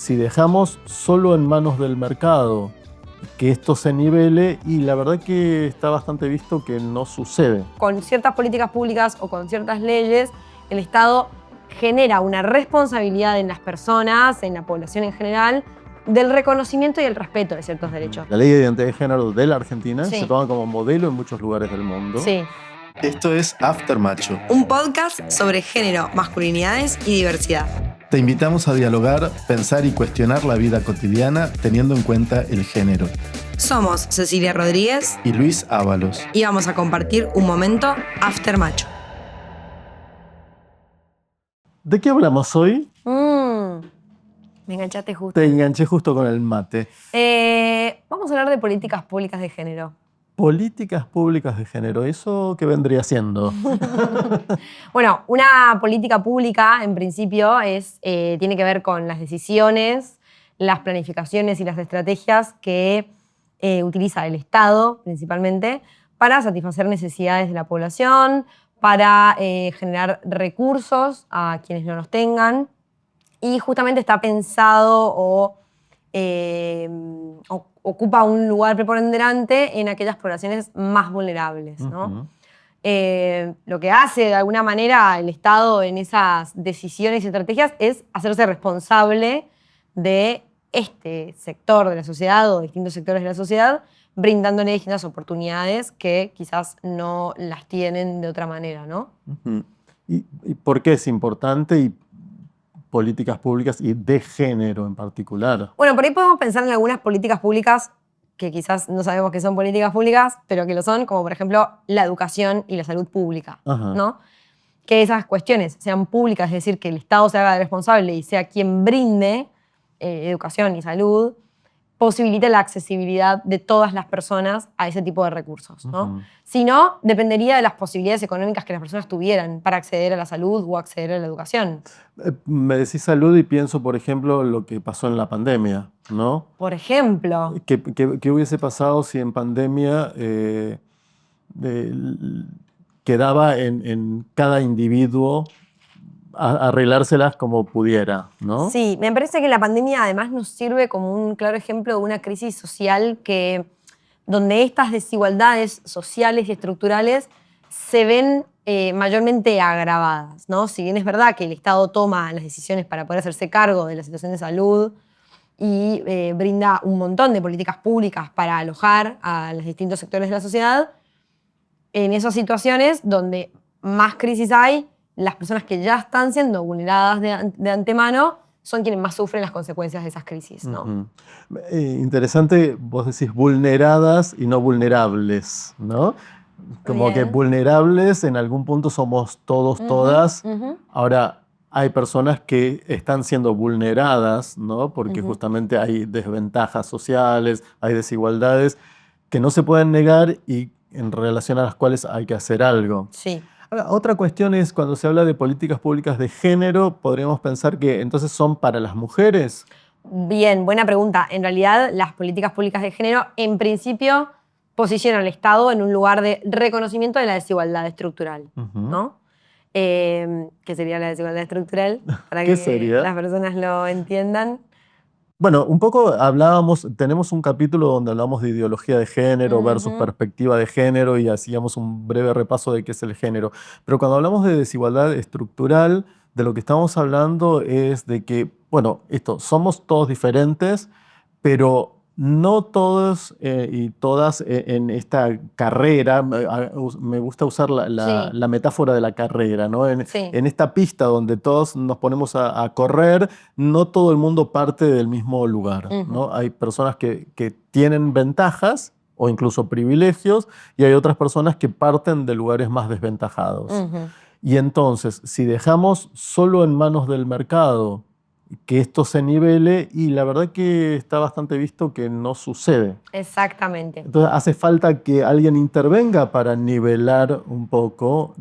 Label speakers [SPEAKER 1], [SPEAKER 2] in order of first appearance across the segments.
[SPEAKER 1] si dejamos solo en manos del mercado que esto se nivele, y la verdad que está bastante visto que no sucede.
[SPEAKER 2] Con ciertas políticas públicas o con ciertas leyes, el Estado genera una responsabilidad en las personas, en la población en general, del reconocimiento y el respeto de ciertos derechos.
[SPEAKER 1] La ley de identidad de género de la Argentina
[SPEAKER 2] Sí.
[SPEAKER 1] se toma como modelo en muchos lugares del mundo.
[SPEAKER 2] Sí.
[SPEAKER 3] Esto es After Macho.
[SPEAKER 2] Un podcast sobre género, masculinidades y diversidad.
[SPEAKER 3] Te invitamos a dialogar, pensar y cuestionar la vida cotidiana teniendo en cuenta el género.
[SPEAKER 2] Somos Cecilia Rodríguez
[SPEAKER 3] Y Luis Ábalos.
[SPEAKER 2] y vamos a compartir un momento After Macho.
[SPEAKER 1] ¿De qué hablamos hoy?
[SPEAKER 2] Me enganchaste justo.
[SPEAKER 1] Te enganché justo con el mate.
[SPEAKER 2] Vamos a hablar de políticas públicas de género.
[SPEAKER 1] Políticas públicas de género, ¿eso qué vendría siendo?
[SPEAKER 2] Bueno, una política pública, en principio, tiene que ver con las decisiones, las planificaciones y las estrategias que utiliza el Estado, principalmente, para satisfacer necesidades de la población, para generar recursos a quienes no los tengan. Y justamente está pensado o ocupa un lugar preponderante en aquellas poblaciones más vulnerables, ¿no? Lo que hace de alguna manera el Estado en esas decisiones y estrategias es hacerse responsable de este sector de la sociedad o distintos sectores de la sociedad, brindándole distintas oportunidades que quizás no las tienen de otra manera, ¿no?
[SPEAKER 1] ¿Y por qué es importante? Y políticas públicas y de género en particular.
[SPEAKER 2] Bueno, por ahí podemos pensar en algunas políticas públicas que quizás no sabemos que son políticas públicas, pero que lo son, como por ejemplo la educación y la salud pública, ¿no? Que esas cuestiones sean públicas, es decir, que el Estado se haga responsable y sea quien brinde educación y salud, posibilite la accesibilidad de todas las personas a ese tipo de recursos, ¿no? Si no, dependería de las posibilidades económicas que las personas tuvieran para acceder a la salud o acceder a la educación.
[SPEAKER 1] Me decís salud y pienso, por ejemplo, lo que pasó en la pandemia, ¿no?
[SPEAKER 2] Por ejemplo.
[SPEAKER 1] ¿Qué hubiese pasado si en pandemia quedaba en cada individuo arreglárselas como pudiera, ¿no?
[SPEAKER 2] Sí, me parece que la pandemia además nos sirve como un claro ejemplo de una crisis social donde estas desigualdades sociales y estructurales se ven mayormente agravadas, ¿no? Si bien es verdad que el Estado toma las decisiones para poder hacerse cargo de la situación de salud y brinda un montón de políticas públicas para alojar a los distintos sectores de la sociedad, en esas situaciones donde más crisis hay, las personas que ya están siendo vulneradas de antemano son quienes más sufren las consecuencias de esas crisis, ¿no?
[SPEAKER 1] Interesante, vos decís vulneradas y no vulnerables, ¿no? Como
[SPEAKER 2] Bien.
[SPEAKER 1] que vulnerables en algún punto somos todos, todas. Ahora, hay personas que están siendo vulneradas, ¿no? Porque justamente hay desventajas sociales, hay desigualdades que no se pueden negar y en relación a las cuales hay que hacer algo.
[SPEAKER 2] Sí.
[SPEAKER 1] Ahora, otra cuestión es, cuando se habla de políticas públicas de género, podríamos pensar que entonces son para las mujeres.
[SPEAKER 2] Bien, buena pregunta. En realidad, las políticas públicas de género, en principio, posicionan al Estado en un lugar de reconocimiento de la desigualdad estructural, ¿no? ¿Qué sería la desigualdad estructural? Para
[SPEAKER 1] ¿Qué
[SPEAKER 2] que
[SPEAKER 1] sería?
[SPEAKER 2] las personas lo entiendan.
[SPEAKER 1] Bueno, un poco tenemos un capítulo donde hablamos de ideología de género versus perspectiva de género y hacíamos un breve repaso de qué es el género. Pero cuando hablamos de desigualdad estructural, de lo que estamos hablando es de que, bueno, somos todos diferentes, pero no todos y todas en esta carrera, me gusta usar la metáfora de la carrera, ¿no? En esta pista donde todos nos ponemos a correr, no todo el mundo parte del mismo lugar, ¿no? Hay personas que tienen ventajas o incluso privilegios y hay otras personas que parten de lugares más desventajados. Y entonces, si dejamos solo en manos del mercado que esto se nivele, y la verdad que está bastante visto que no sucede.
[SPEAKER 2] Exactamente.
[SPEAKER 1] Entonces hace falta que alguien intervenga para nivelar un poco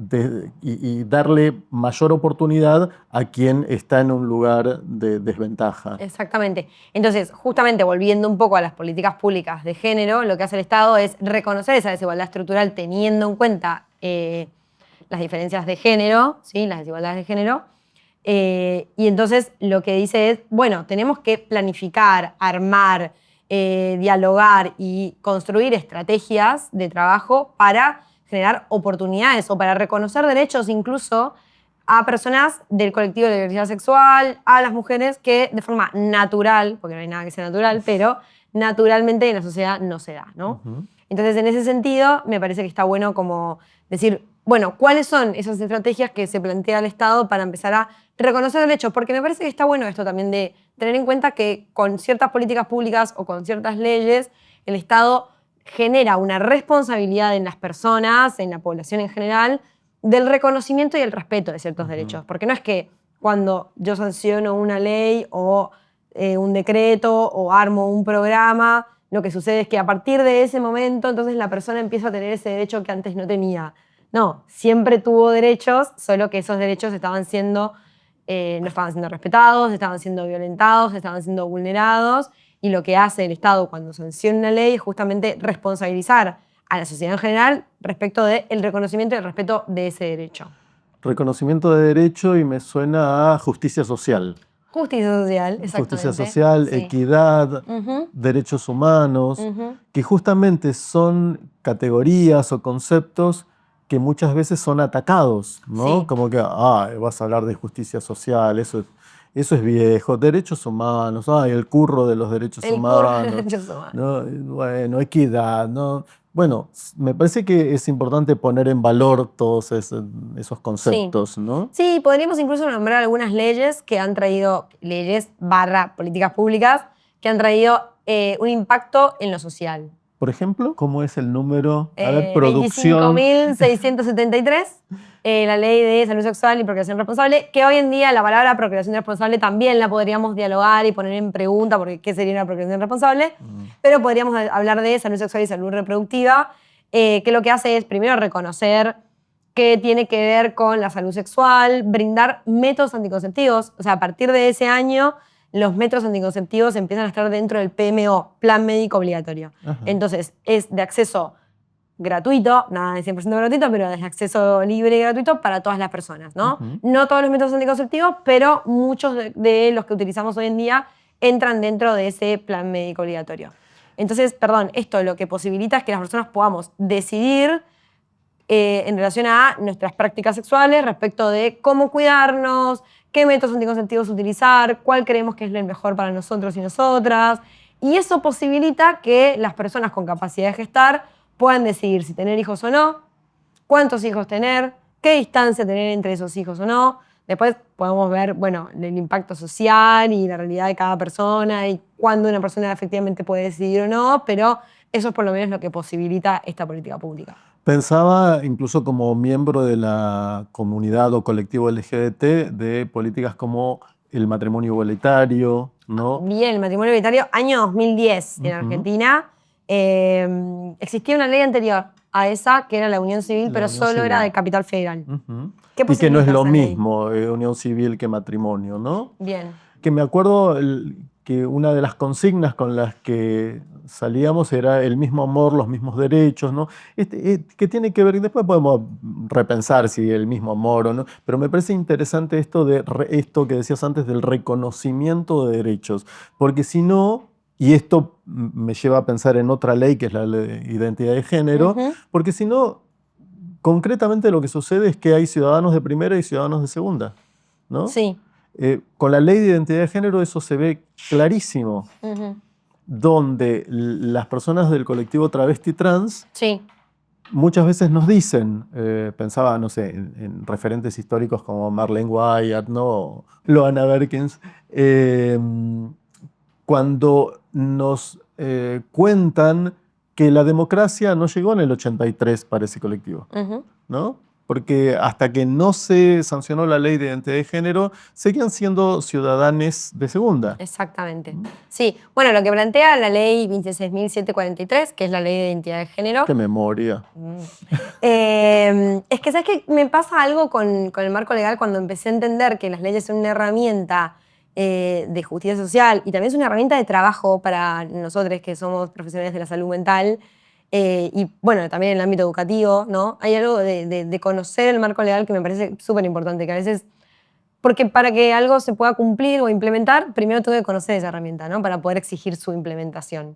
[SPEAKER 1] y darle mayor oportunidad a quien está en un lugar de desventaja.
[SPEAKER 2] Exactamente. Entonces, justamente volviendo un poco a las políticas públicas de género, lo que hace el Estado es reconocer esa desigualdad estructural teniendo en cuenta las diferencias de género, ¿sí? Las desigualdades de género, Y entonces lo que dice es, bueno, tenemos que planificar, armar, dialogar y construir estrategias de trabajo para generar oportunidades o para reconocer derechos incluso a personas del colectivo de la diversidad sexual, a las mujeres que de forma natural, porque no hay nada que sea natural, pero naturalmente en la sociedad no se da, ¿no? Entonces, en ese sentido, me parece que está bueno como decir, bueno, ¿cuáles son esas estrategias que se plantea el Estado para empezar a reconocer derechos? Porque me parece que está bueno esto también de tener en cuenta que con ciertas políticas públicas o con ciertas leyes, el Estado genera una responsabilidad en las personas, en la población en general, del reconocimiento y el respeto de ciertos derechos. Porque no es que cuando yo sanciono una ley o un decreto o armo un programa, lo que sucede es que a partir de ese momento entonces la persona empieza a tener ese derecho que antes no tenía. No, siempre tuvo derechos, solo que esos derechos estaban siendo, no estaban siendo respetados, estaban siendo violentados, estaban siendo vulnerados, y lo que hace el Estado cuando sanciona una ley es justamente responsabilizar a la sociedad en general respecto del reconocimiento y el respeto de ese derecho.
[SPEAKER 1] Reconocimiento de derecho y me suena a justicia social.
[SPEAKER 2] Justicia social, exactamente.
[SPEAKER 1] Justicia social,
[SPEAKER 2] sí.
[SPEAKER 1] Equidad, derechos humanos, que justamente son categorías o conceptos que muchas veces son atacados, ¿no?
[SPEAKER 2] Sí.
[SPEAKER 1] Como que, vas a hablar de justicia social, eso es viejo, derechos humanos, el curro de los derechos humanos.
[SPEAKER 2] Derechos humanos.
[SPEAKER 1] ¿No? Bueno, equidad, ¿no? Bueno, me parece que es importante poner en valor todos esos conceptos,
[SPEAKER 2] Sí.
[SPEAKER 1] ¿no?
[SPEAKER 2] Sí, podríamos incluso nombrar algunas leyes que han traído, políticas públicas, que han traído un impacto en lo social.
[SPEAKER 1] Por ejemplo, ¿cómo es el número? A ver, producción.
[SPEAKER 2] 25.673, la ley de salud sexual y procreación responsable, que hoy en día la palabra procreación responsable también la podríamos dialogar y poner en pregunta, porque ¿qué sería una procreación responsable? Pero podríamos hablar de salud sexual y salud reproductiva, que lo que hace es primero reconocer qué tiene que ver con la salud sexual, brindar métodos anticonceptivos. O sea, a partir de ese año, los métodos anticonceptivos empiezan a estar dentro del PMO, Plan Médico Obligatorio.
[SPEAKER 1] Ajá.
[SPEAKER 2] Entonces, es de acceso gratuito, nada de 100% gratuito, pero es de acceso libre y gratuito para todas las personas, ¿no? No todos los métodos anticonceptivos, pero muchos de los que utilizamos hoy en día entran dentro de ese Plan Médico Obligatorio. Entonces, esto lo que posibilita es que las personas podamos decidir en relación a nuestras prácticas sexuales respecto de cómo cuidarnos, qué métodos anticonceptivos utilizar, cuál creemos que es el mejor para nosotros y nosotras. Y eso posibilita que las personas con capacidad de gestar puedan decidir si tener hijos o no, cuántos hijos tener, qué distancia tener entre esos hijos o no. Después podemos ver, bueno, el impacto social y la realidad de cada persona y cuándo una persona efectivamente puede decidir o no, pero eso es por lo menos lo que posibilita esta política pública.
[SPEAKER 1] Pensaba, incluso como miembro de la comunidad o colectivo LGBT, de políticas como el matrimonio igualitario, ¿no?
[SPEAKER 2] Bien, el matrimonio igualitario, año 2010 en Argentina. Existía una ley anterior a esa, que era la unión civil, pero solo era de Capital Federal. ¿Qué
[SPEAKER 1] Y que no es
[SPEAKER 2] posibilita
[SPEAKER 1] lo
[SPEAKER 2] esa ley?
[SPEAKER 1] mismo unión civil que matrimonio, ¿no?
[SPEAKER 2] Bien.
[SPEAKER 1] Que me acuerdo que una de las consignas con las que salíamos era el mismo amor, los mismos derechos, ¿no? Que tiene que ver, y después podemos repensar si el mismo amor o no, pero me parece interesante esto que decías antes del reconocimiento de derechos, porque si no, y esto me lleva a pensar en otra ley que es la ley de identidad de género, porque si no, concretamente lo que sucede es que hay ciudadanos de primera y ciudadanos de segunda, ¿no?
[SPEAKER 2] Sí.
[SPEAKER 1] Con la ley de identidad de género eso se ve clarísimo, donde las personas del colectivo travesti trans
[SPEAKER 2] Sí.
[SPEAKER 1] muchas veces nos dicen, pensaba, no sé, en referentes históricos como Marlene Wyatt, ¿no? O Loana Berkins, cuando nos cuentan que la democracia no llegó en el 83 para ese colectivo, ¿no? Porque hasta que no se sancionó la ley de identidad de género, seguían siendo ciudadanos de segunda.
[SPEAKER 2] Exactamente. Sí, bueno, lo que plantea la ley 26.743, que es la ley de identidad de género.
[SPEAKER 1] ¡Qué memoria!
[SPEAKER 2] Es que, ¿sabes qué? Me pasa algo con el marco legal cuando empecé a entender que las leyes son una herramienta de justicia social y también es una herramienta de trabajo para nosotros que somos profesionales de la salud mental. Y bueno, también en el ámbito educativo, ¿no? Hay algo de conocer el marco legal que me parece súper importante, que a veces Porque para que algo se pueda cumplir o implementar, primero tengo que conocer esa herramienta, ¿no? Para poder exigir su implementación.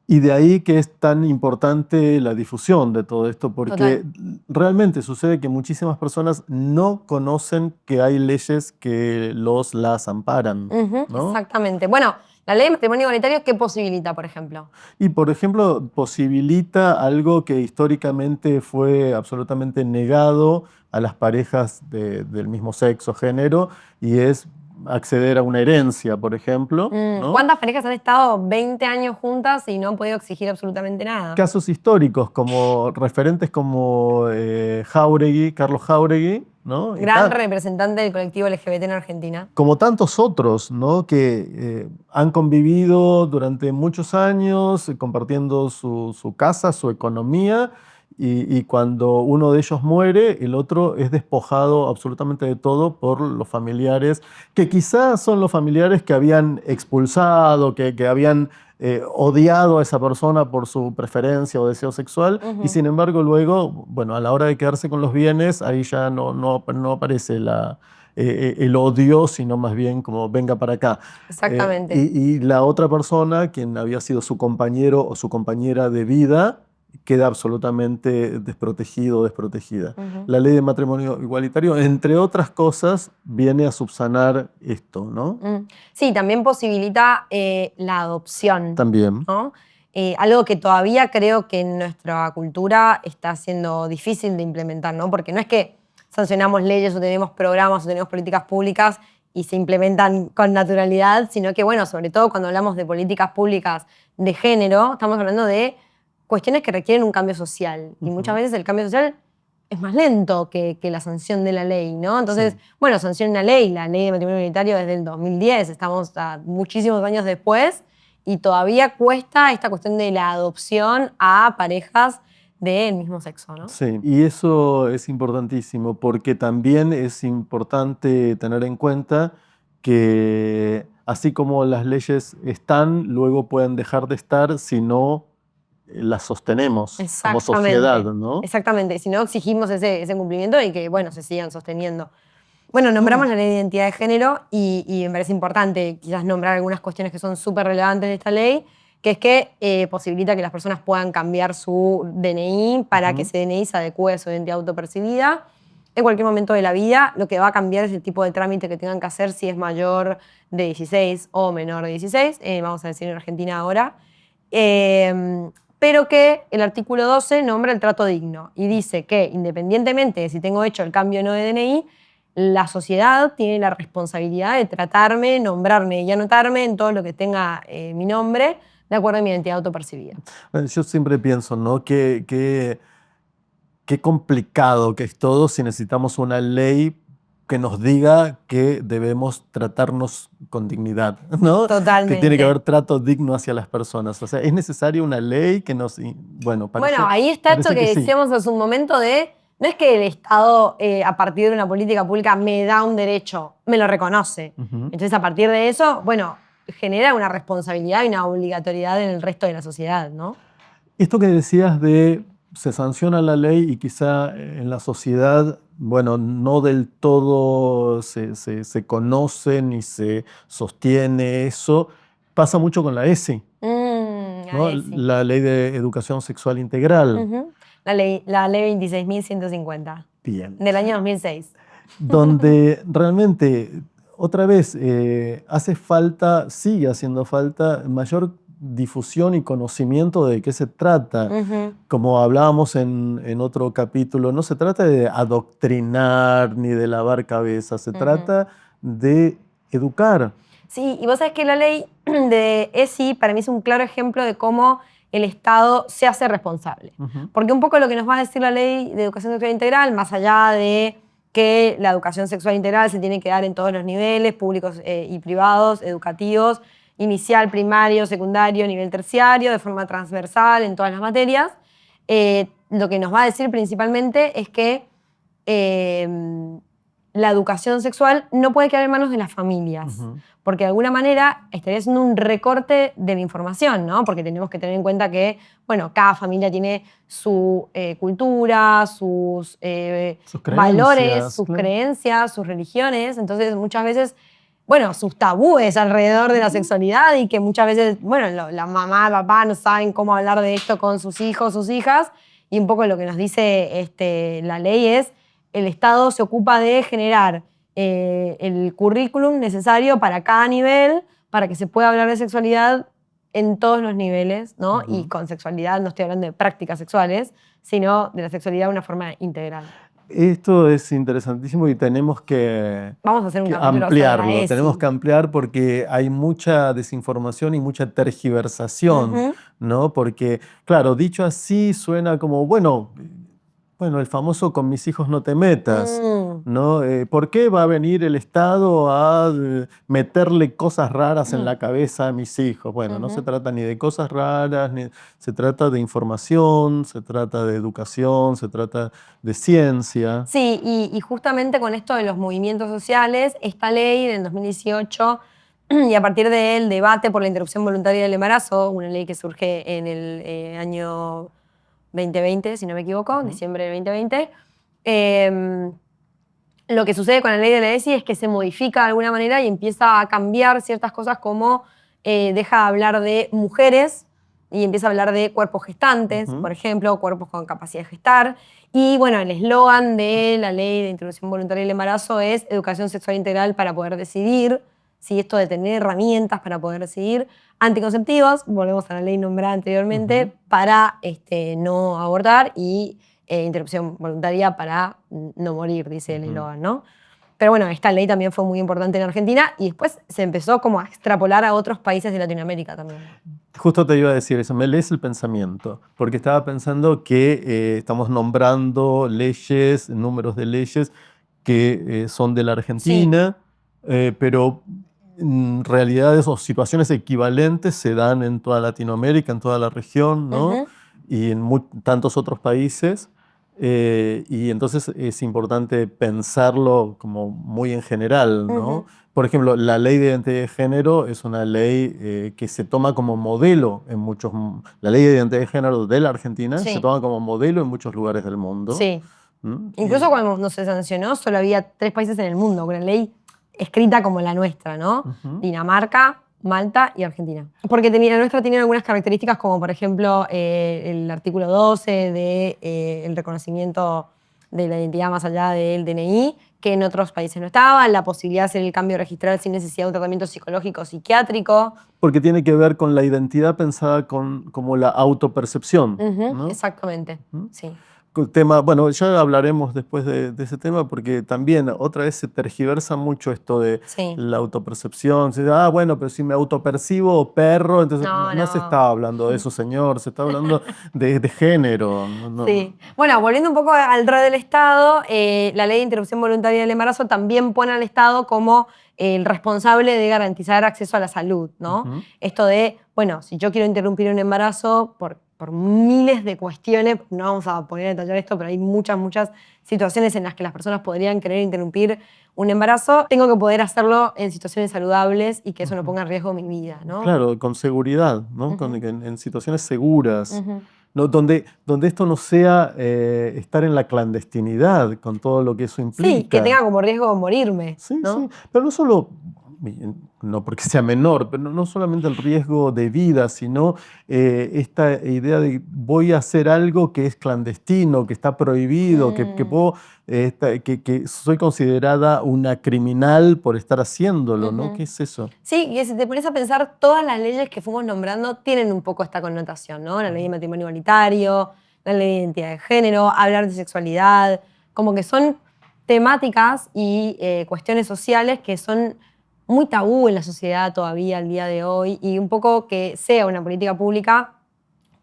[SPEAKER 1] Y de ahí que es tan importante la difusión de todo esto, porque
[SPEAKER 2] Total.
[SPEAKER 1] realmente sucede que muchísimas personas no conocen que hay leyes que las amparan,
[SPEAKER 2] Ujú,
[SPEAKER 1] ¿no?
[SPEAKER 2] exactamente. Bueno, la ley de matrimonio igualitario, ¿qué posibilita, por ejemplo?
[SPEAKER 1] Y, por ejemplo, posibilita algo que históricamente fue absolutamente negado a las parejas del mismo sexo, género, y es acceder a una herencia, por ejemplo, ¿no?
[SPEAKER 2] ¿Cuántas parejas han estado 20 años juntas y no han podido exigir absolutamente nada?
[SPEAKER 1] Casos históricos, como referentes como Jáuregui, Carlos Jáuregui, ¿no?
[SPEAKER 2] Gran representante del colectivo LGBT en Argentina.
[SPEAKER 1] Como tantos otros, ¿no? Que han convivido durante muchos años, compartiendo su casa, su economía, y cuando uno de ellos muere, el otro es despojado absolutamente de todo por los familiares, que quizás son los familiares que habían expulsado, que habían odiado a esa persona por su preferencia o deseo sexual, y sin embargo luego, bueno, a la hora de quedarse con los bienes, ahí ya no aparece el odio, sino más bien como venga para acá.
[SPEAKER 2] Exactamente.
[SPEAKER 1] Y la otra persona, quien había sido su compañero o su compañera de vida, queda absolutamente desprotegido o desprotegida. La ley de matrimonio igualitario, entre otras cosas, viene a subsanar esto, ¿no?
[SPEAKER 2] Sí, también posibilita la adopción.
[SPEAKER 1] También.
[SPEAKER 2] ¿No? Algo que todavía creo que en nuestra cultura está siendo difícil de implementar, ¿no? Porque no es que sancionamos leyes o tenemos programas o tenemos políticas públicas y se implementan con naturalidad, sino que, bueno, sobre todo cuando hablamos de políticas públicas de género, estamos hablando de cuestiones que requieren un cambio social. Y muchas veces el cambio social es más lento que la sanción de la ley, ¿no? Entonces, bueno, sanciona una ley, la ley de matrimonio igualitario desde el 2010, estamos a muchísimos años después, y todavía cuesta esta cuestión de la adopción a parejas del mismo sexo, ¿no?
[SPEAKER 1] Sí, y eso es importantísimo porque también es importante tener en cuenta que así como las leyes están, luego pueden dejar de estar si no las sostenemos como sociedad, ¿no?
[SPEAKER 2] Exactamente. Si no, exigimos ese cumplimiento y que, bueno, se sigan sosteniendo. Bueno, nombramos la ley de identidad de género y me parece importante quizás nombrar algunas cuestiones que son súper relevantes de esta ley, que es que posibilita que las personas puedan cambiar su DNI para que ese DNI se adecue a su identidad autopercibida en cualquier momento de la vida. Lo que va a cambiar es el tipo de trámite que tengan que hacer si es mayor de 16 o menor de 16, vamos a decir en Argentina ahora. Pero que el artículo 12 nombra el trato digno y dice que independientemente de si tengo hecho el cambio o no de DNI, la sociedad tiene la responsabilidad de tratarme, nombrarme y anotarme en todo lo que tenga mi nombre de acuerdo a mi identidad autopercibida.
[SPEAKER 1] Yo siempre pienso, ¿no? Qué complicado que es todo si necesitamos una ley que nos diga que debemos tratarnos con dignidad, ¿no?
[SPEAKER 2] Totalmente.
[SPEAKER 1] Que tiene que haber trato digno hacia las personas. O sea, es necesaria una ley que nos... Bueno,
[SPEAKER 2] ahí está esto que
[SPEAKER 1] sí.
[SPEAKER 2] decíamos hace un momento de, no es que el Estado a partir de una política pública me da un derecho, me lo reconoce. Entonces a partir de eso, bueno, genera una responsabilidad y una obligatoriedad en el resto de la sociedad, ¿no?
[SPEAKER 1] Esto que decías de se sanciona la ley y quizá en la sociedad, bueno, no del todo se conoce ni se sostiene eso, pasa mucho con la ESI, ¿no? La Ley de Educación Sexual Integral.
[SPEAKER 2] La ley 26.150.
[SPEAKER 1] Bien.
[SPEAKER 2] Del año 2006.
[SPEAKER 1] Donde realmente, otra vez, hace falta, sigue haciendo falta mayor difusión y conocimiento de qué se trata. Como hablábamos en otro capítulo, no se trata de adoctrinar ni de lavar cabezas, se trata de educar.
[SPEAKER 2] Sí, y vos sabés que la ley de ESI para mí es un claro ejemplo de cómo el Estado se hace responsable. Porque un poco lo que nos va a decir la ley de educación sexual integral, más allá de que la educación sexual integral se tiene que dar en todos los niveles, públicos y privados, educativos, inicial, primario, secundario, nivel terciario, de forma transversal en todas las materias, lo que nos va a decir principalmente es que la educación sexual no puede quedar en manos de las familias. Porque de alguna manera estaría haciendo un recorte de la información, ¿no? Porque tenemos que tener en cuenta que, bueno, cada familia tiene su cultura, sus valores, sus creencias, sus religiones. Entonces, muchas veces, bueno, sus tabúes alrededor de la sexualidad y que muchas veces, bueno, la mamá, el papá no saben cómo hablar de esto con sus hijos, sus hijas. Y un poco lo que nos dice la ley es, el Estado se ocupa de generar el currículum necesario para cada nivel, para que se pueda hablar de sexualidad en todos los niveles, ¿no? Y con sexualidad no estoy hablando de prácticas sexuales, sino de la sexualidad de una forma integral.
[SPEAKER 1] Esto es interesantísimo y tenemos que,
[SPEAKER 2] Vamos a hacer un capítulo
[SPEAKER 1] ampliarlo.
[SPEAKER 2] sobre ESI.
[SPEAKER 1] Tenemos que ampliar porque hay mucha desinformación y mucha tergiversación, ¿no? Porque, claro, dicho así suena como, bueno, el famoso con mis hijos no te metas, ¿no? ¿Por qué va a venir el Estado a meterle cosas raras en la cabeza a mis hijos? Bueno, no se trata ni de cosas raras, ni se trata de información, se trata de educación, se trata de ciencia.
[SPEAKER 2] Sí, y justamente con esto de los movimientos sociales, esta ley del 2018 y a partir del debate por la interrupción voluntaria del embarazo, una ley que surge en el año 2020, si no me equivoco, diciembre del 2020, lo que sucede con la ley de la ESI es que se modifica de alguna manera y empieza a cambiar ciertas cosas como deja de hablar de mujeres y empieza a hablar de cuerpos gestantes, por ejemplo, cuerpos con capacidad de gestar. Y bueno, el eslogan de la ley de interrupción voluntaria del embarazo es educación sexual integral para poder decidir, ¿sí? Esto de tener herramientas para poder decidir, anticonceptivos, volvemos a la ley nombrada anteriormente, para no abortar y interrupción voluntaria para no morir, dice el eslogan, ¿no? Pero bueno, esta ley también fue muy importante en Argentina y después se empezó como a extrapolar a otros países de Latinoamérica también.
[SPEAKER 1] Justo te iba a decir eso, me lees el pensamiento, porque estaba pensando que estamos nombrando leyes, números de leyes que son de la Argentina, pero realidades o situaciones equivalentes se dan en toda Latinoamérica, en toda la región, ¿no? Y en tantos otros países. Y entonces es importante pensarlo como muy en general, ¿no? Por ejemplo, la ley de identidad de género es una ley que se toma como modelo en muchos... La ley de identidad de género de la Argentina se toma como modelo en muchos lugares del mundo.
[SPEAKER 2] Sí. Incluso cuando no se sancionó, solo había 3 países en el mundo con una ley escrita como la nuestra, ¿no? Dinamarca, Malta y Argentina. Porque la nuestra tenía algunas características como, por ejemplo, el artículo 12 del reconocimiento de la identidad más allá del DNI, que en otros países no estaba, la posibilidad de hacer el cambio registral sin necesidad de un tratamiento psicológico o psiquiátrico.
[SPEAKER 1] Porque tiene que ver con la identidad pensada como la autopercepción, ¿no?
[SPEAKER 2] Exactamente, sí.
[SPEAKER 1] Tema, bueno, ya hablaremos después de ese tema porque también otra vez se tergiversa mucho esto de la autopercepción. Se dice, bueno, pero si me autopercibo perro, entonces no se está hablando de eso, señor, se está hablando de género.
[SPEAKER 2] Sí. Bueno, volviendo un poco al rol del Estado, la ley de interrupción voluntaria del embarazo también pone al Estado como el responsable de garantizar acceso a la salud, ¿no? Esto de, bueno, si yo quiero interrumpir un embarazo por miles de cuestiones, no vamos a poner a detallar esto, pero hay muchas situaciones en las que las personas podrían querer interrumpir un embarazo, tengo que poder hacerlo en situaciones saludables y que eso no ponga en riesgo mi vida, ¿no?
[SPEAKER 1] Claro, con seguridad, ¿no? En situaciones seguras. ¿No? Donde esto no sea estar en la clandestinidad con todo lo que eso implica.
[SPEAKER 2] Sí, que tenga como riesgo morirme.
[SPEAKER 1] Sí,
[SPEAKER 2] ¿no?
[SPEAKER 1] sí, pero no solo, no porque sea menor, pero no solamente el riesgo de vida, sino esta idea de voy a hacer algo que es clandestino, que está prohibido, que puedo, que soy considerada una criminal por estar haciéndolo, ¿no? ¿Qué es eso?
[SPEAKER 2] Sí, y si te pones a pensar, todas las leyes que fuimos nombrando tienen un poco esta connotación, ¿no? La ley de matrimonio igualitario, la ley de identidad de género, hablar de sexualidad, como que son temáticas y cuestiones sociales que son muy tabú en la sociedad todavía al día de hoy y un poco que sea una política pública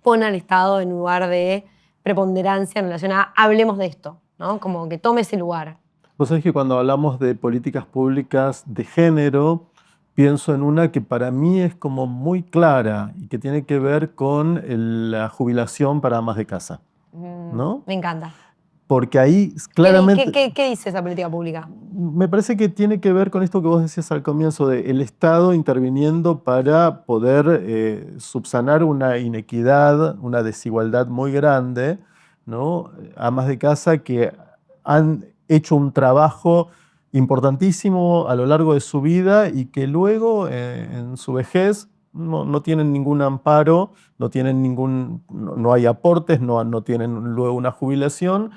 [SPEAKER 2] pone al Estado en lugar de preponderancia en relación a hablemos de esto, ¿no? Como que tome ese lugar.
[SPEAKER 1] Vos sabés que cuando hablamos de políticas públicas de género, pienso en una que para mí es como muy clara y que tiene que ver con la jubilación para amas de casa, ¿no?
[SPEAKER 2] Me encanta.
[SPEAKER 1] porque ahí claramente...
[SPEAKER 2] ¿Qué dice esa política pública?
[SPEAKER 1] Me parece que tiene que ver con esto que vos decías al comienzo, de el Estado interviniendo para poder subsanar una inequidad, una desigualdad muy grande, ¿no? Amas de casa que han hecho un trabajo importantísimo a lo largo de su vida y que luego en su vejez no tienen ningún amparo, no hay aportes, no tienen luego una jubilación.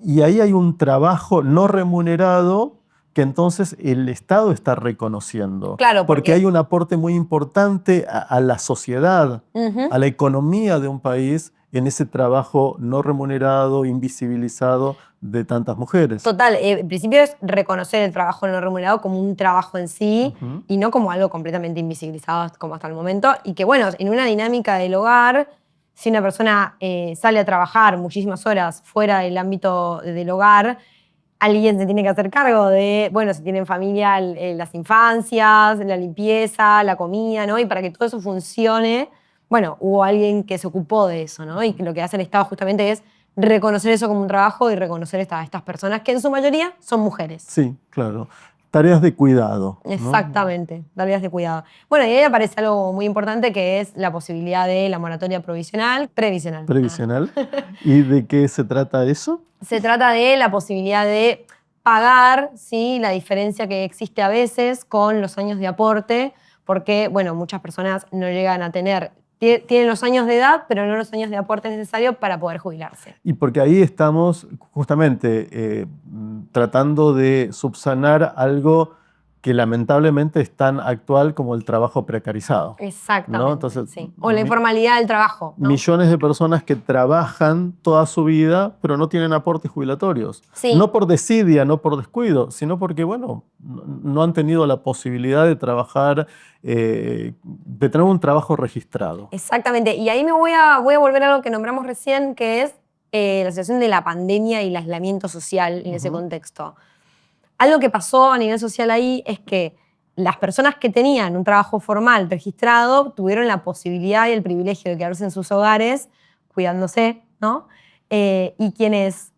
[SPEAKER 1] Y ahí hay un trabajo no remunerado que entonces el Estado está reconociendo.
[SPEAKER 2] Claro,
[SPEAKER 1] porque hay un aporte muy importante a la sociedad,
[SPEAKER 2] Ujú.
[SPEAKER 1] a la economía de un país en ese trabajo no remunerado, invisibilizado de tantas mujeres.
[SPEAKER 2] Total, en principio es reconocer el trabajo no remunerado como un trabajo en sí
[SPEAKER 1] Ujú.
[SPEAKER 2] y no como algo completamente invisibilizado como hasta el momento. Y que bueno, en una dinámica del hogar, si una persona sale a trabajar muchísimas horas fuera del ámbito del hogar, alguien se tiene que hacer cargo de, bueno, si tienen familia, las infancias, la limpieza, la comida, ¿no? Y para que todo eso funcione, bueno, hubo alguien que se ocupó de eso, ¿no? Y que lo que hace el Estado justamente es reconocer eso como un trabajo y reconocer a estas personas que en su mayoría son mujeres.
[SPEAKER 1] Sí, claro. Tareas de cuidado, ¿no?
[SPEAKER 2] Exactamente, tareas de cuidado. Bueno, y ahí aparece algo muy importante que es la posibilidad de la moratoria previsional.
[SPEAKER 1] Previsional. ¿Y de qué se trata eso?
[SPEAKER 2] Se trata de la posibilidad de pagar, ¿sí?, la diferencia que existe a veces con los años de aporte, porque, bueno, muchas personas no llegan a tener, tienen los años de edad, pero no los años de aporte necesarios para poder jubilarse.
[SPEAKER 1] Y porque ahí estamos justamente tratando de subsanar algo que lamentablemente es tan actual como el trabajo precarizado.
[SPEAKER 2] Exactamente,
[SPEAKER 1] ¿no? Entonces,
[SPEAKER 2] sí. O la informalidad del trabajo, ¿no?
[SPEAKER 1] Millones de personas que trabajan toda su vida, pero no tienen aportes jubilatorios.
[SPEAKER 2] Sí.
[SPEAKER 1] No por desidia, no por descuido, sino porque, bueno, no han tenido la posibilidad de trabajar, de tener un trabajo registrado.
[SPEAKER 2] Exactamente. Y ahí me voy a volver a algo que nombramos recién, que es la situación de la pandemia y el aislamiento social en ese contexto. Algo que pasó a nivel social ahí es que las personas que tenían un trabajo formal registrado tuvieron la posibilidad y el privilegio de quedarse en sus hogares cuidándose, ¿no? Y quienes,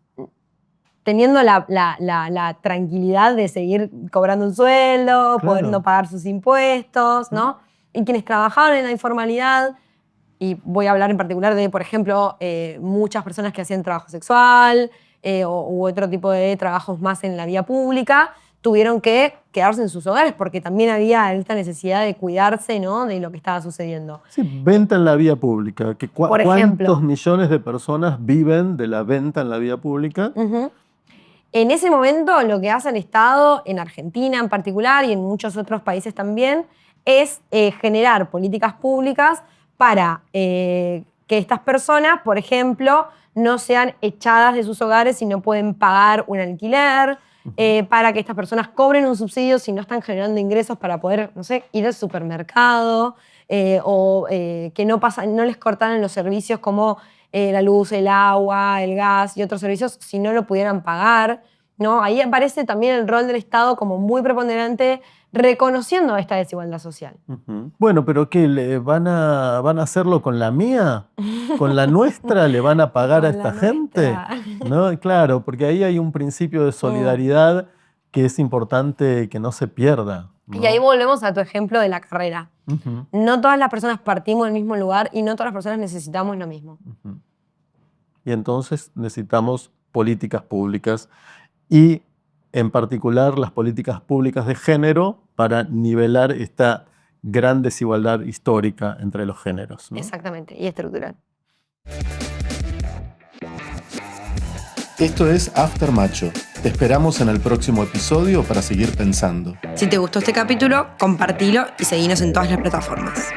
[SPEAKER 2] teniendo la tranquilidad de seguir cobrando un sueldo,
[SPEAKER 1] Claro.
[SPEAKER 2] pudiendo pagar sus impuestos, ¿no? Y quienes trabajaban en la informalidad, y voy a hablar en particular de, por ejemplo, muchas personas que hacían trabajo sexual u otro tipo de trabajos más en la vía pública, tuvieron que quedarse en sus hogares porque también había esta necesidad de cuidarse, ¿no?, de lo que estaba sucediendo.
[SPEAKER 1] Sí, venta en la vía pública. Que
[SPEAKER 2] Por ejemplo.
[SPEAKER 1] ¿Cuántos millones de personas viven de la venta en la vía pública?
[SPEAKER 2] Ujú. En ese momento lo que hace el Estado, en Argentina en particular y en muchos otros países también, es generar políticas públicas para que estas personas, por ejemplo, no sean echadas de sus hogares si no pueden pagar un alquiler, para que estas personas cobren un subsidio si no están generando ingresos para poder, no sé, ir al supermercado, o que no les cortaran los servicios como la luz, el agua, el gas y otros servicios si no lo pudieran pagar, ¿no? Ahí aparece también el rol del Estado como muy preponderante, reconociendo esta desigualdad social.
[SPEAKER 1] Bueno, pero ¿qué? ¿Van a hacerlo con la mía? ¿Con la nuestra le van a pagar a
[SPEAKER 2] Con
[SPEAKER 1] esta
[SPEAKER 2] la
[SPEAKER 1] gente?
[SPEAKER 2] nuestra.
[SPEAKER 1] ¿No? Claro, porque ahí hay un principio de solidaridad que es importante que no se pierda, ¿no?
[SPEAKER 2] Y ahí volvemos a tu ejemplo de la carrera.
[SPEAKER 1] Ujú,
[SPEAKER 2] No todas las personas partimos del mismo lugar y no todas las personas necesitamos lo mismo.
[SPEAKER 1] ujú. Y entonces necesitamos políticas públicas y en particular las políticas públicas de género para nivelar esta gran desigualdad histórica entre los géneros, ¿no?
[SPEAKER 2] Exactamente, y estructural.
[SPEAKER 3] Esto es After Macho. Te esperamos en el próximo episodio para seguir pensando.
[SPEAKER 2] Si te gustó este capítulo, compartilo y seguinos en todas las plataformas.